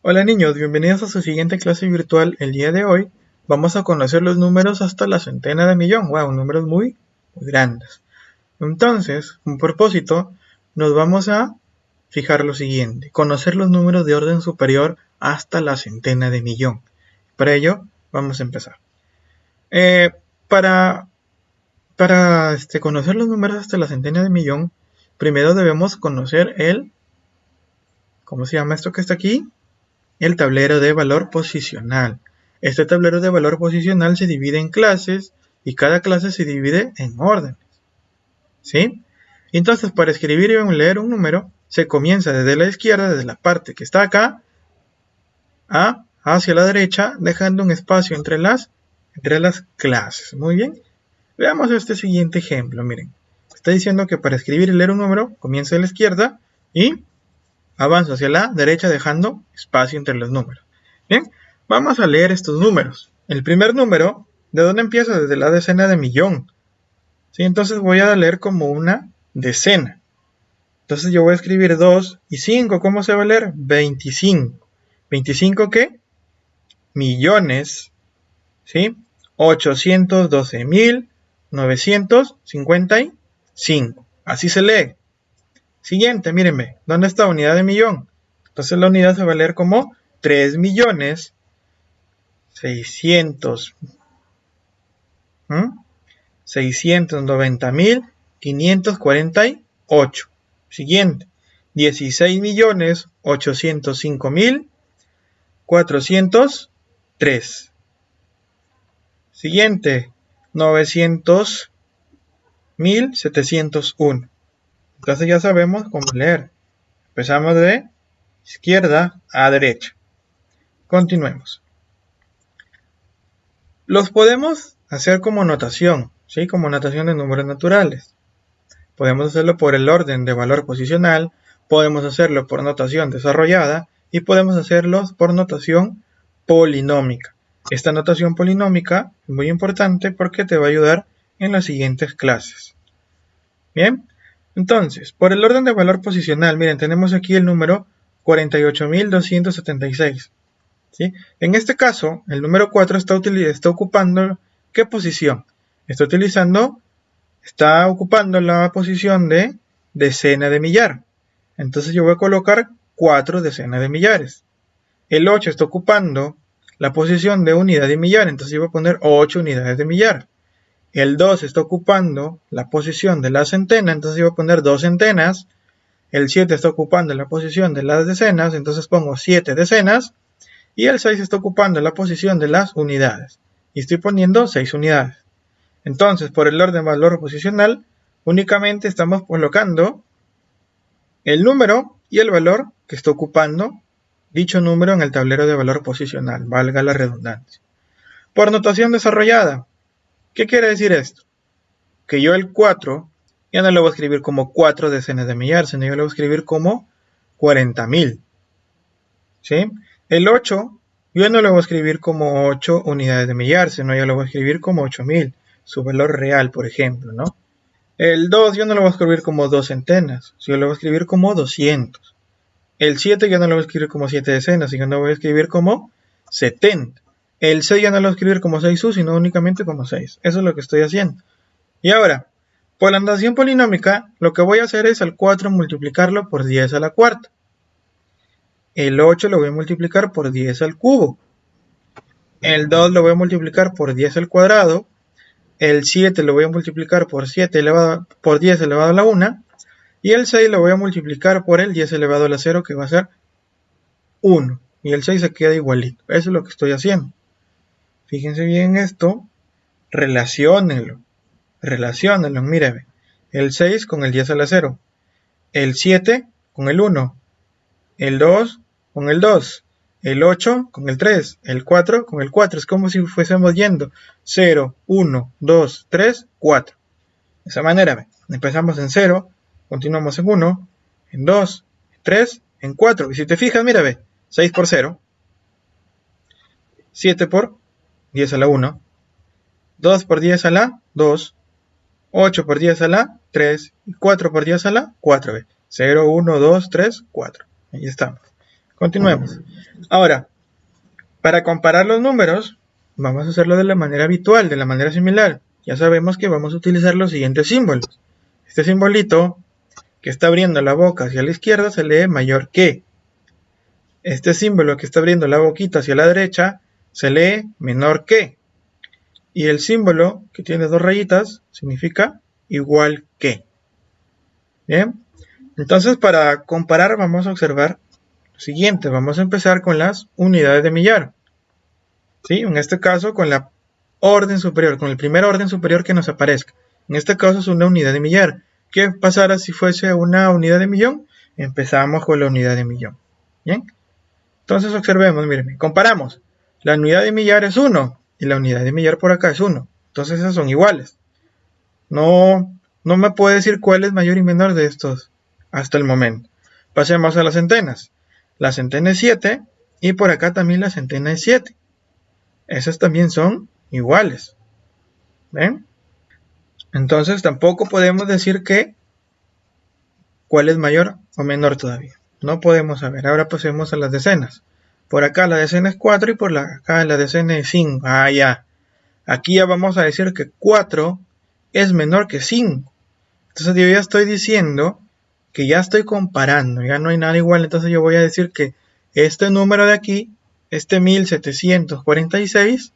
Hola niños, bienvenidos a su siguiente clase virtual. El día de hoy vamos a conocer los números hasta la centena de millón. Wow, números muy grandes. Entonces, con propósito, nos vamos a fijar lo siguiente: conocer los números de orden superior hasta la centena de millón. Para ello, vamos a empezar. Eh, para conocer los números hasta la centena de millón, primero debemos conocer ¿cómo se llama esto que está aquí? El tablero de valor posicional. Este tablero de valor posicional se divide en clases y cada clase se divide en órdenes. ¿Sí? Entonces, para escribir y leer un número, se comienza desde la izquierda, desde la parte que está acá, hacia la derecha, dejando un espacio entre las clases. Muy bien. Veamos este siguiente ejemplo. Miren, está diciendo que para escribir y leer un número, comienza de la izquierda y avanzo hacia la derecha dejando espacio entre los números. Bien, vamos a leer estos números. El primer número, ¿de dónde empieza? Desde la decena de millón. ¿Sí? Entonces voy a leer como una decena. Entonces yo voy a escribir 2 y 5. ¿Cómo se va a leer? 25. ¿25 qué? Millones. ¿Sí? 812.955. Así se lee. Siguiente, mírenme, ¿dónde está unidad de millón? Entonces la unidad se va a leer como 3.690.548. Siguiente, 16.805.403. Siguiente, 900.701. Entonces ya sabemos cómo leer. Empezamos de izquierda a derecha. Continuemos. Los podemos hacer como notación, ¿sí? Como notación de números naturales. Podemos hacerlo por el orden de valor posicional, podemos hacerlo por notación desarrollada y podemos hacerlo por notación polinómica. Esta notación polinómica es muy importante porque te va a ayudar en las siguientes clases. Bien, entonces, por el orden de valor posicional, miren, tenemos aquí el número 48.276. ¿Sí? En este caso, el número 4 está ocupando, ¿qué posición? Está ocupando la posición de decena de millar. Entonces yo voy a colocar 4 decenas de millares. El 8 está ocupando la posición de unidad de millar, entonces yo voy a poner 8 unidades de millar. El 2 está ocupando la posición de la centena, entonces yo voy a poner 2 centenas. El 7 está ocupando la posición de las decenas, entonces pongo 7 decenas. Y el 6 está ocupando la posición de las unidades. Y estoy poniendo 6 unidades. Entonces, por el orden de valor posicional, únicamente estamos colocando el número y el valor que está ocupando dicho número en el tablero de valor posicional, valga la redundancia. Por notación desarrollada, ¿qué quiere decir esto? Que yo el 4 ya no lo voy a escribir como 4 decenas de millar, sino yo lo voy a escribir como 40.000. ¿Sí? El 8 yo no lo voy a escribir como 8 unidades de millar, sino yo lo voy a escribir como 8.000, su valor real, por ejemplo, ¿no? El 2 yo no lo voy a escribir como 2 centenas, sino lo voy a escribir como 200. El 7 yo no lo voy a escribir como 7 decenas, sino lo voy a escribir como 70. El 6 ya no lo voy a escribir como 6u, sino únicamente como 6. Eso es lo que estoy haciendo. Y ahora, por la notación polinómica, lo que voy a hacer es al 4 multiplicarlo por 10 a la cuarta. El 8 lo voy a multiplicar por 10 al cubo. El 2 lo voy a multiplicar por 10 al cuadrado. El 7 lo voy a multiplicar por 10 elevado a la 1. Y el 6 lo voy a multiplicar por el 10 elevado a la 0, que va a ser 1. Y el 6 se queda igualito. Eso es lo que estoy haciendo. Fíjense bien esto. Relaciónenlo. Míreme. El 6 con el 10 a la 0. El 7 con el 1. El 2 con el 2. El 8 con el 3, el 4 con el 4. Es como si fuésemos yendo 0, 1, 2, 3, 4. De esa manera, empezamos en 0, continuamos en 1, en 2, en 3, en 4. Y si te fijas, mira, 6 por 0, 7 por 10 a la 1, 2 por 10 a la 2, 8 por 10 a la 3 y 4 por 10 a la 4. 0, 1, 2, 3, 4. Ahí estamos. Continuemos. Ahora, para comparar los números, vamos a hacerlo de la manera habitual, de la manera similar. Ya sabemos que vamos a utilizar los siguientes símbolos. Este simbolito que está abriendo la boca hacia la izquierda se lee mayor que. Este símbolo que está abriendo la boquita hacia la derecha se lee menor que. Y el símbolo que tiene dos rayitas significa igual que. Bien, entonces para comparar vamos a observar lo siguiente. Vamos a empezar con las unidades de millar. ¿Sí? En este caso con la orden superior, con el primer orden superior que nos aparezca. En este caso es una unidad de millar. ¿Qué pasará si fuese una unidad de millón? Empezamos con la unidad de millón. Bien, entonces observemos, miren, comparamos. La unidad de millar es 1 y la unidad de millar por acá es 1. Entonces esas son iguales. No me puede decir cuál es mayor y menor de estos hasta el momento. Pasemos a las centenas. La centena es 7 y por acá también la centena es 7. Esas también son iguales. ¿Ven? Entonces tampoco podemos decir que cuál es mayor o menor todavía. No podemos saber. Ahora pasemos a las decenas. Por acá la decena es 4 y por acá la decena es 5. Ah, ya. Aquí ya vamos a decir que 4 es menor que 5. Entonces yo ya estoy diciendo que ya estoy comparando. Ya no hay nada igual. Entonces yo voy a decir que este número de aquí, este 1746,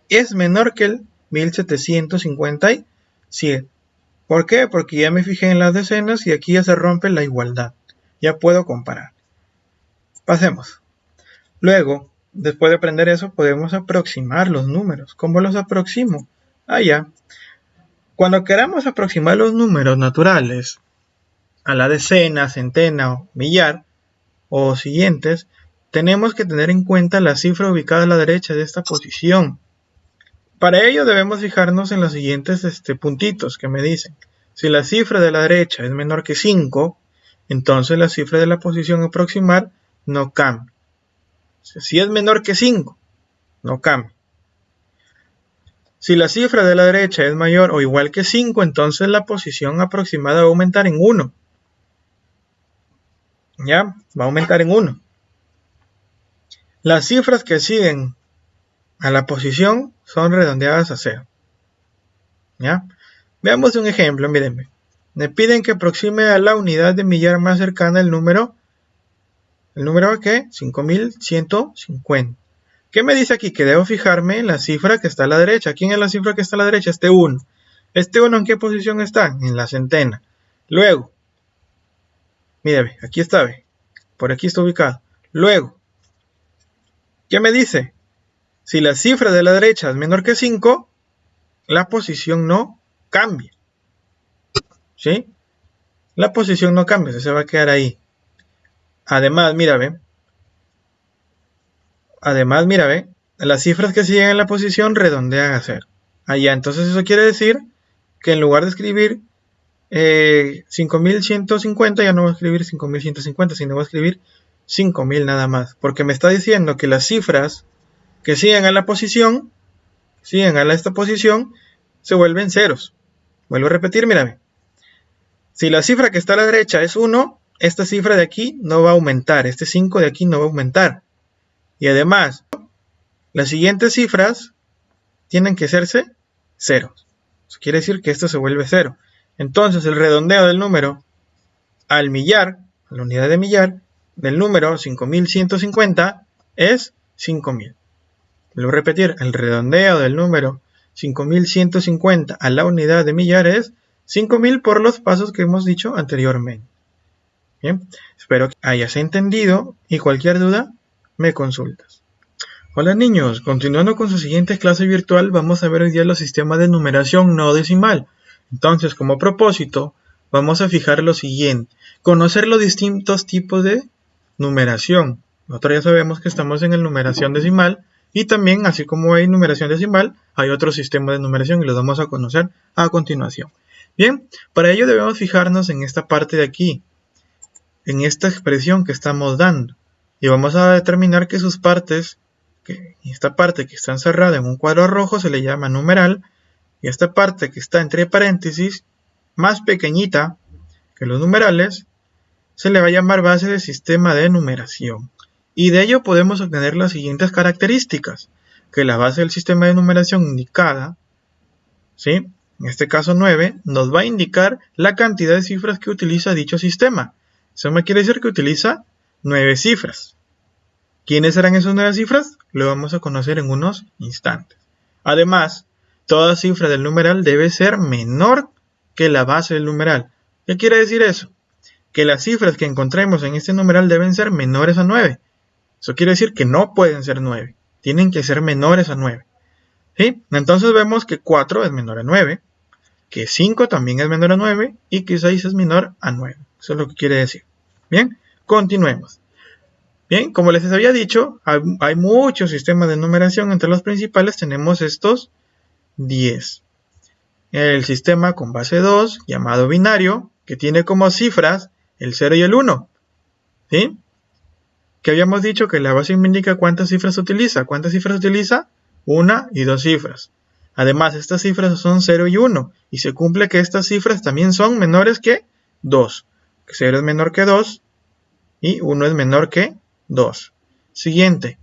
es menor que el 1757. ¿Por qué? Porque ya me fijé en las decenas y aquí ya se rompe la igualdad. Ya puedo comparar. Pasemos. Luego, después de aprender eso, podemos aproximar los números. ¿Cómo los aproximo? Ya. Cuando queramos aproximar los números naturales a la decena, centena o millar o siguientes, tenemos que tener en cuenta la cifra ubicada a la derecha de esta posición. Para ello debemos fijarnos en los siguientes puntitos que me dicen. Si la cifra de la derecha es menor que 5, entonces la cifra de la posición a aproximar no cambia. Si es menor que 5, no cambia. Si la cifra de la derecha es mayor o igual que 5, entonces la posición aproximada va a aumentar en 1. ¿Ya? Va a aumentar en 1. Las cifras que siguen a la posición son redondeadas a 0. ¿Ya? Veamos un ejemplo, mírenme. Me piden que aproxime a la unidad de millar más cercana el número ¿qué? 5150. ¿Qué me dice aquí? Que debo fijarme en la cifra que está a la derecha. ¿Quién es la cifra que está a la derecha? Este 1. ¿Este 1 en qué posición está? En la centena. Luego, mírame, aquí está, ve. Por aquí está ubicado. Luego, ¿qué me dice? Si la cifra de la derecha es menor que 5, la posición no cambia. ¿Sí? La posición no cambia, se va a quedar ahí. Además, mira, ve. Las cifras que siguen en la posición redondean a 0. Allá, entonces eso quiere decir que en lugar de escribir 5150, ya no voy a escribir 5150, sino voy a escribir 5000 nada más. Porque me está diciendo que las cifras que siguen a la posición, esta posición, se vuelven ceros. Vuelvo a repetir, mírame. Si la cifra que está a la derecha es 1, esta cifra de aquí no va a aumentar. Este 5 de aquí no va a aumentar. Y además, las siguientes cifras tienen que hacerse ceros. Eso quiere decir que esto se vuelve 0. Entonces, el redondeo del número al millar, a la unidad de millar, del número 5150 es 5000. Vuelvo a repetir, el redondeo del número 5150 a la unidad de millar es 5000 por los pasos que hemos dicho anteriormente. Bien, espero que hayas entendido y cualquier duda me consultas. Hola niños, continuando con su siguiente clase virtual, vamos a ver hoy día los sistemas de numeración no decimal. Entonces, como propósito, vamos a fijar lo siguiente: conocer los distintos tipos de numeración. Nosotros ya sabemos que estamos en el numeración decimal y también, así como hay numeración decimal, hay otro sistema de numeración y los vamos a conocer a continuación. Bien, para ello debemos fijarnos en esta parte de aquí, en esta expresión que estamos dando, y vamos a determinar que sus partes, esta parte que está encerrada en un cuadro rojo se le llama numeral, y esta parte que está entre paréntesis, más pequeñita que los numerales, se le va a llamar base de sistema de numeración. Y de ello podemos obtener las siguientes características. Que la base del sistema de numeración indicada, ¿sí?, en este caso 9, nos va a indicar la cantidad de cifras que utiliza dicho sistema. Eso me quiere decir que utiliza 9 cifras. ¿Quiénes serán esas 9 cifras? Lo vamos a conocer en unos instantes. Además, toda cifra del numeral debe ser menor que la base del numeral. ¿Qué quiere decir eso? Que las cifras que encontremos en este numeral deben ser menores a 9. Eso quiere decir que no pueden ser 9. Tienen que ser menores a 9. ¿Sí? Entonces vemos que 4 es menor a 9, que 5 también es menor a 9 y que 6 es menor a 9. Eso es lo que quiere decir. Bien, continuemos. Bien, como les había dicho, hay muchos sistemas de numeración. Entre los principales tenemos estos 10. El sistema con base 2, llamado binario, que tiene como cifras el 0 y el 1. ¿Sí? Que habíamos dicho que la base me indica cuántas cifras utiliza. ¿Cuántas cifras utiliza? 1 y 2 cifras. Además, estas cifras son 0 y 1. Y se cumple que estas cifras también son menores que 2. 0 es menor que 2 y 1 es menor que 2. Siguiente.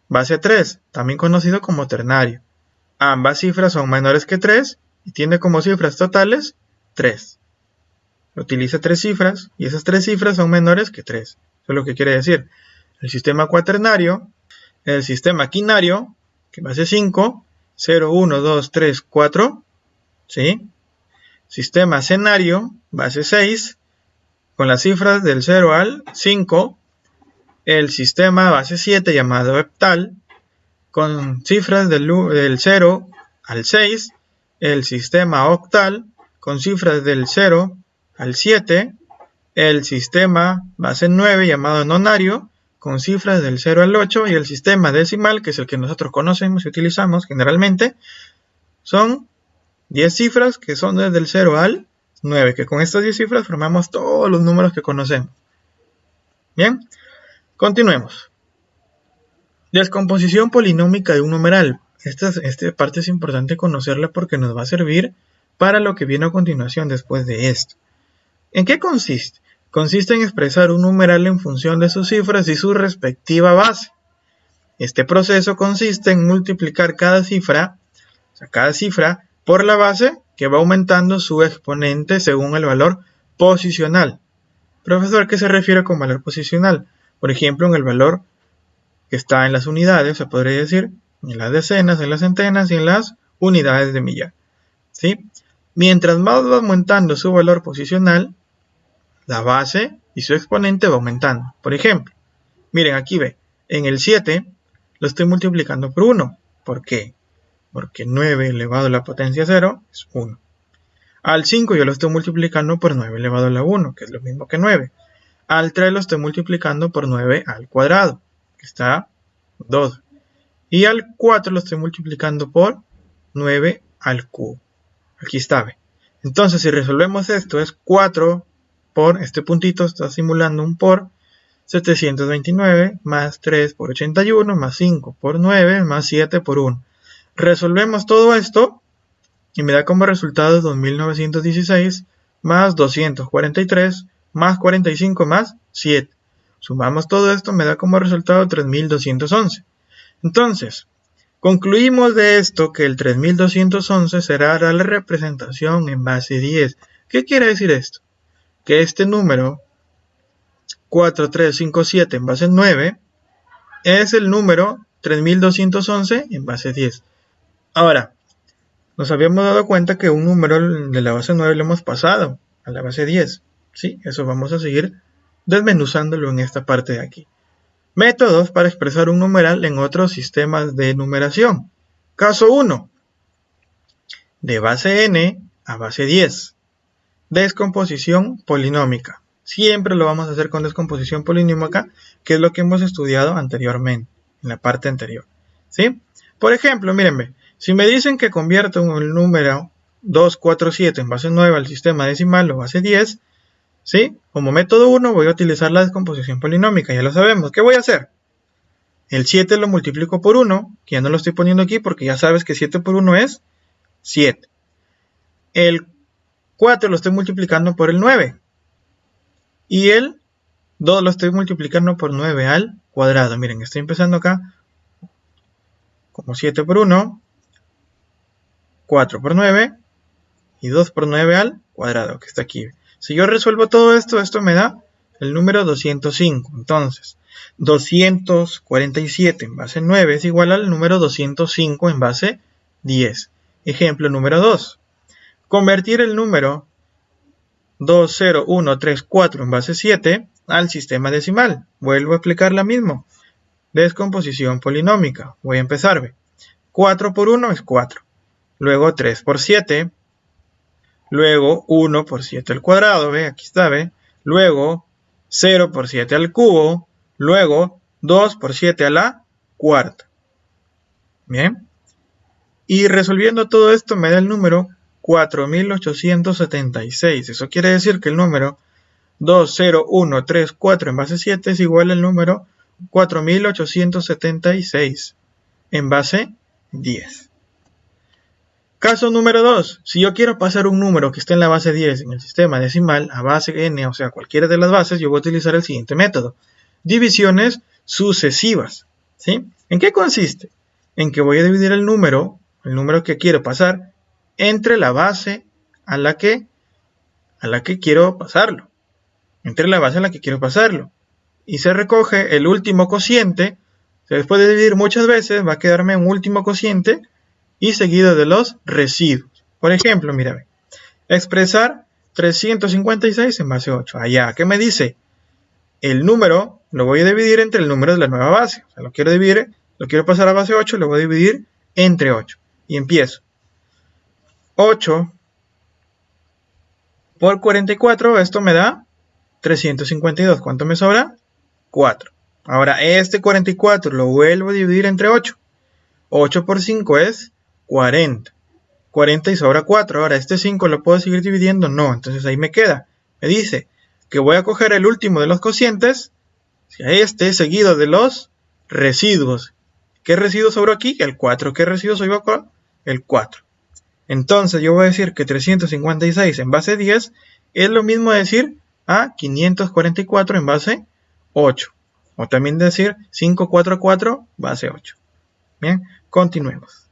Base 3, también conocido como ternario. Ambas cifras son menores que 3 y tiene como cifras totales 3. Utiliza 3 cifras y esas 3 cifras son menores que 3. Eso es lo que quiere decir. El sistema cuaternario, el sistema quinario, que base 5, 0, 1, 2, 3, 4. ¿Sí? Sistema senario, base 6, con las cifras del 0 al 5. El sistema base 7 llamado heptal, con cifras del 0 al 6. El sistema octal, con cifras del 0 al 7. El sistema base 9 llamado nonario, con cifras del 0 al 8. Y el sistema decimal, que es el que nosotros conocemos y utilizamos generalmente, son 10 cifras que son desde el 0 al 9, que con estas 10 cifras formamos todos los números que conocemos. Bien, continuemos. Descomposición polinómica de un numeral. Esta parte es importante conocerla porque nos va a servir para lo que viene a continuación después de esto. ¿En qué consiste? Consiste en expresar un numeral en función de sus cifras y su respectiva base. Este proceso consiste en multiplicar cada cifra por la base, que va aumentando su exponente según el valor posicional. Profesor, ¿qué se refiere con valor posicional? Por ejemplo, en el valor que está en las unidades, se podría decir, en las decenas, en las centenas y en las unidades de millar. ¿Sí? Mientras más va aumentando su valor posicional, la base y su exponente va aumentando. Por ejemplo, miren, aquí ve, en el 7 lo estoy multiplicando por 1. ¿Por qué? Porque 9 elevado a la potencia 0 es 1. Al 5 yo lo estoy multiplicando por 9 elevado a la 1, que es lo mismo que 9. Al 3 lo estoy multiplicando por 9 al cuadrado, que está 2. Y al 4 lo estoy multiplicando por 9 al cubo. Aquí está, ¿ve? Entonces, si resolvemos esto, es 4 por, este puntito está simulando un por 729, más 3 por 81, más 5 por 9, más 7 por 1. Resolvemos todo esto y me da como resultado 2916 más 243 más 45 más 7. Sumamos todo esto, me da como resultado 3211. Entonces, concluimos de esto que el 3211 será la representación en base 10. ¿Qué quiere decir esto? Que este número 4357 en base 9 es el número 3211 en base 10. Ahora, nos habíamos dado cuenta que un número de la base 9 lo hemos pasado a la base 10. ¿Sí? Eso vamos a seguir desmenuzándolo en esta parte de aquí. Métodos para expresar un numeral en otros sistemas de numeración. Caso 1. De base n a base 10. Descomposición polinómica. Siempre lo vamos a hacer con descomposición polinómica, que es lo que hemos estudiado anteriormente, en la parte anterior. ¿Sí? Por ejemplo, mírenme, si me dicen que convierto el número 247 en base 9 al sistema decimal o base 10, ¿sí? Como método 1 voy a utilizar la descomposición polinómica, ya lo sabemos. ¿Qué voy a hacer? El 7 lo multiplico por 1, que ya no lo estoy poniendo aquí porque ya sabes que 7 por 1 es 7. El 4 lo estoy multiplicando por el 9. Y el 2 lo estoy multiplicando por 9 al cuadrado. Miren, estoy empezando acá como 7 por 1, 4 por 9 y 2 por 9 al cuadrado, que está aquí. Si yo resuelvo todo esto, esto me da el número 205. Entonces, 247 en base 9 es igual al número 205 en base 10. Ejemplo número 2. Convertir el número 20134 en base 7 al sistema decimal. Vuelvo a explicar la misma. Descomposición polinómica. Voy a empezar. 4 por 1 es 4. Luego 3 por 7. Luego 1 por 7 al cuadrado. ¿Ve? Aquí está. ¿Ve? Luego 0 por 7 al cubo. Luego 2 por 7 a la cuarta. Bien. Y resolviendo todo esto me da el número 4876. Eso quiere decir que el número 20134 en base 7 es igual al número 4876 en base 10. Caso número 2. Si yo quiero pasar un número que esté en la base 10 en el sistema decimal a base n, o sea, cualquiera de las bases, yo voy a utilizar el siguiente método. Divisiones sucesivas. ¿Sí? ¿En qué consiste? En que voy a dividir el número que quiero pasar, entre la base a la que quiero pasarlo. Entre la base a la que quiero pasarlo. Y se recoge el último cociente. Después de dividir muchas veces, va a quedarme un último cociente y seguido de los residuos. Por ejemplo, mira, expresar 356 en base 8. Allá, ¿qué me dice? El número lo voy a dividir entre el número de la nueva base. O sea, lo quiero pasar a base 8, lo voy a dividir entre 8. Y empiezo. 8 por 44, esto me da 352. ¿Cuánto me sobra? 4. Ahora, este 44 lo vuelvo a dividir entre 8. 8 por 5 es 40. 40 y sobra 4. Ahora, este 5 lo puedo seguir dividiendo. No, entonces ahí me queda. Me dice que voy a coger el último de los cocientes, este seguido de los residuos. ¿Qué residuo sobró aquí? El 4. ¿Qué residuo sobró acá? El 4. Entonces yo voy a decir que 356 en base 10 es lo mismo decir a 544 en base 8. O también decir 544 base 8. Bien, continuemos.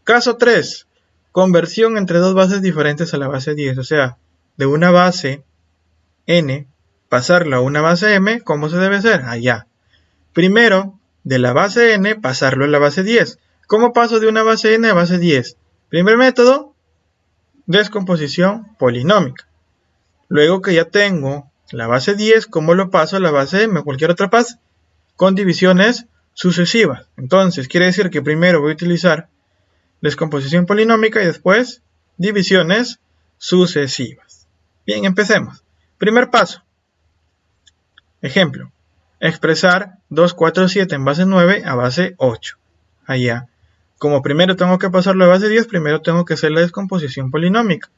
Caso 3. Conversión entre dos bases diferentes a la base 10. O sea, de una base n pasarlo a una base m. ¿Cómo se debe hacer? Allá. Primero, de la base n pasarlo a la base 10. ¿Cómo paso de una base n a base 10? Primer método, descomposición polinómica. Luego que ya tengo la base 10, ¿cómo lo paso a la base m o cualquier otra base? Con divisiones sucesivas. Entonces, quiere decir que primero voy a utilizar descomposición polinómica y después divisiones sucesivas. Bien, empecemos. Primer paso. Ejemplo. Expresar 247 en base 9 a base 8. Allá. Como primero tengo que pasarlo a base 10, primero tengo que hacer la descomposición polinómica.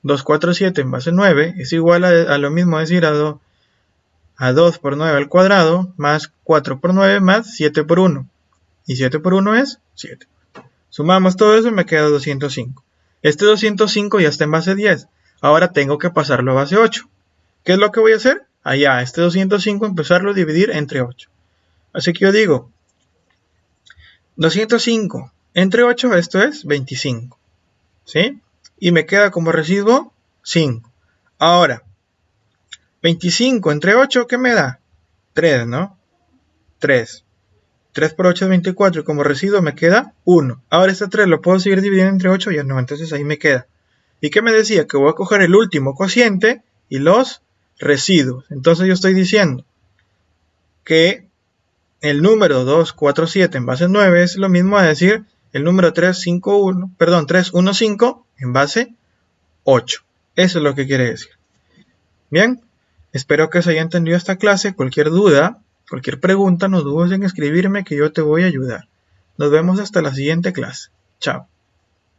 247 en base 9 es igual a lo mismo decir a 2 por 9 al cuadrado más 4 por 9 más 7 por 1. Y 7 por 1 es 7. Sumamos todo eso y me queda 205. Este 205 ya está en base 10. Ahora tengo que pasarlo a base 8. ¿Qué es lo que voy a hacer? Allá, este 205 empezarlo a dividir entre 8. Así que yo digo 205 entre 8, esto es 25. ¿Sí? Y me queda como residuo 5. Ahora, 25 entre 8, ¿qué me da? 3, ¿no? 3. 3 por 8 es 24 y como residuo me queda 1. Ahora este 3 lo puedo seguir dividiendo entre 8, ya no, entonces ahí me queda. ¿Y qué me decía? Que voy a coger el último cociente y los residuos. Entonces yo estoy diciendo que el número 247 en base 9 es lo mismo a decir el número 315 en base 8. Eso es lo que quiere decir. Bien, espero que se haya entendido esta clase. Cualquier duda, cualquier pregunta, no dudes en escribirme que yo te voy a ayudar. Nos vemos hasta la siguiente clase. Chao.